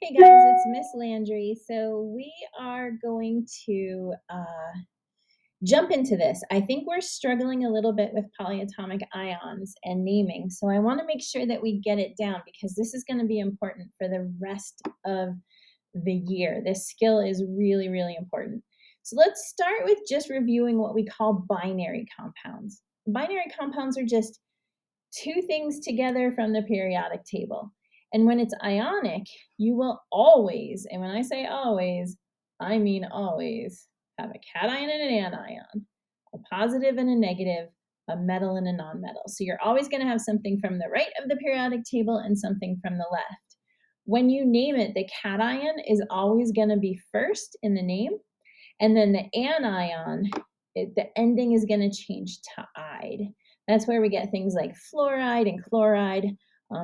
Hey guys, it's Miss Landry. So we are going to jump into this. I think we're struggling a little bit with polyatomic ions and naming. So I want to make sure that we get it down because this is going to be important for the rest of the year. This skill is really, really important. So let's start with just reviewing what we call binary compounds. Binary compounds are just two things together from the periodic table. And when it's ionic, you will always, and when I say always, I mean always, have a cation and an anion, a positive and a negative, a metal and a nonmetal. So you're always going to have something from the right of the periodic table and something from the left. When you name it, the cation is always going to be first in the name, and then the anion, the ending is going to change to "ide." That's where we get things like fluoride and chloride.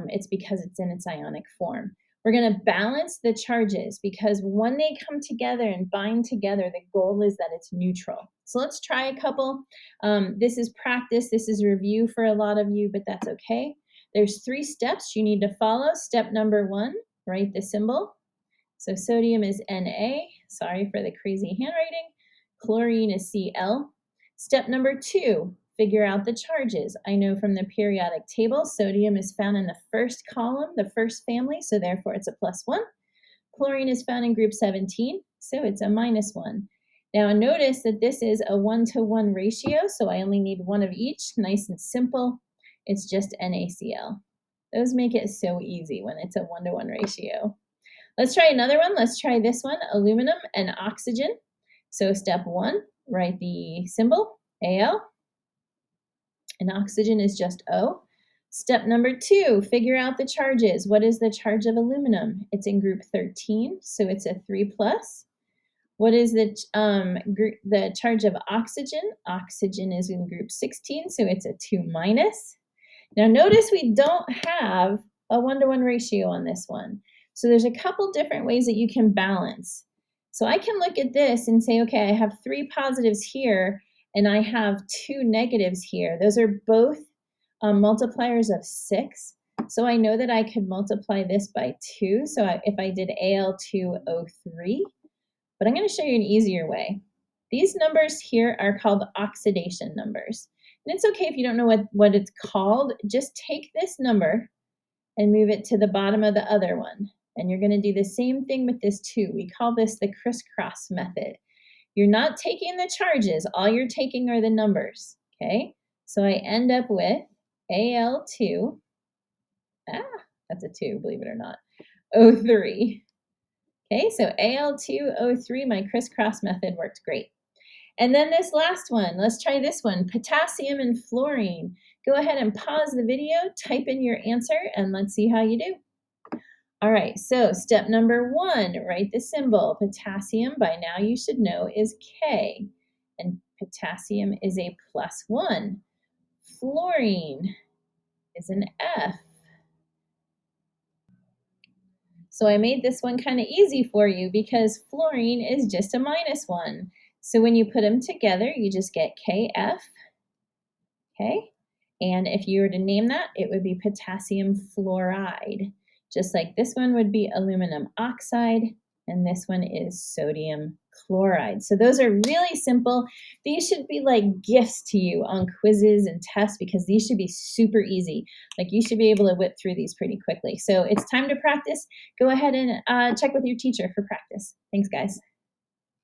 It's because it's in its ionic form. We're going to balance the charges because when they come together and bind together, the goal is that it's neutral. So let's try a couple. This is practice. This is review for a lot of you, but that's okay. There's 3 steps you need to follow. Step number 1, write the symbol. So sodium is Na. Sorry for the crazy handwriting. Chlorine is Cl. Step number 2, figure out the charges. I know from the periodic table, sodium is found in the first column, the first family, so therefore it's a +1. Chlorine is found in group 17, so it's a -1. Now notice that this is a 1-to-1 ratio, so I only need one of each, nice and simple. It's just NaCl. Those make it so easy when it's a 1-to-1 ratio. Let's try another one. Let's try this one, aluminum and oxygen. So step 1, write the symbol, Al, and oxygen is just O. Step number 2, figure out the charges. What is the charge of aluminum? It's in group 13, so it's a 3+. What is the charge of oxygen? Oxygen is in group 16, so it's a 2-. Now notice we don't have a 1-to-1 ratio on this one. So there's a couple different ways that you can balance. So I can look at this and say, okay, I have 3 positives here and I have 2 negatives here. Those are both multipliers of 6. So I know that I could multiply this by 2. So if I did Al2O3, but I'm going to show you an easier way. These numbers here are called oxidation numbers. And it's okay if you don't know what it's called. Just take this number and move it to the bottom of the other one. And you're going to do the same thing with this 2. We call this the crisscross method. You're not taking the charges. All you're taking are the numbers. Okay? So I end up with Al2. That's a 2, believe it or not. O3. Okay, so Al2O3, my crisscross method worked great. And then this last one, let's try this one, potassium and fluorine. Go ahead and pause the video, type in your answer, and let's see how you do. All right, so step number 1, write the symbol. Potassium, by now you should know, is K, and potassium is a +1. Fluorine is an F. So I made this one kind of easy for you because fluorine is just a -1. So when you put them together, you just get Kf, okay? And if you were to name that, it would be potassium fluoride. Just like this one would be aluminum oxide, and this one is sodium chloride. So those are really simple. These should be like gifts to you on quizzes and tests because these should be super easy. Like you should be able to whip through these pretty quickly. So it's time to practice. Go ahead and check with your teacher for practice. Thanks, guys.